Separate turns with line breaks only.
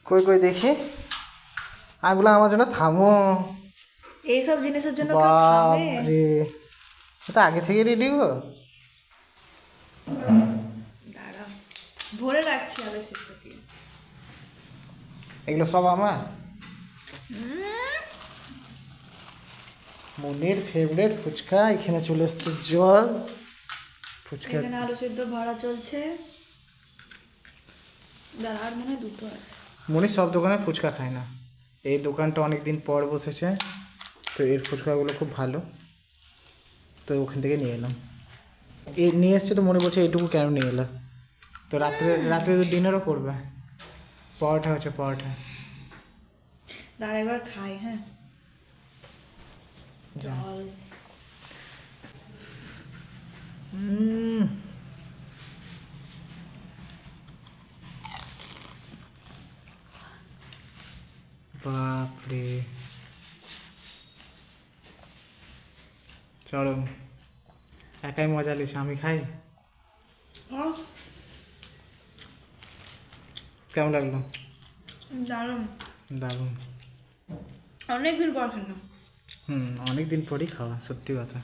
কই কই দেখি, আগুলো আমার জন্য থামো।
এইসব জিনিসের জন্য কেউ থামে?
বাপরে, এটা আগে থেকে রেডি গো।
দাঁড়া, ভরে রাখছি আলু সিদ্ধ দিয়ে।
এগুলো সব আমার
উম,
মনের ফেভারিট ফুচকা। এখানে চলে এসছে জল, ফুচকা।
এখানে আলু সিদ্ধ ভরা চলছে। দাঁড়া, আর মনে হয় দুটো আছে।
মনি সব দোকানে ফুচকা খায় না, এই দোকানটা অনেক দিন পর বসেছে, তো এর ফুচকাগুলো খুব ভালো, তো ওখান থেকে নিয়ে এলাম। এই নিয়ে এসছে তো মনে বলছে এইটুকু কেন নিয়ে এলাম। তো রাত্রে রাত্রে তো ডিনারও করবে। পরোটা হচ্ছে পরোটা।
দাঁড়া এবার খাই, হ্যাঁ।
যা।
জল।
উম, বাপরে, চরম। একাই মজা লিস, আমি খাই। কেমন লাগলো?
দারুণ।
দারুণ।
অনেকদিন পর খেলাম।
অনেক দিন পরই খাওয়া, সত্যি কথা।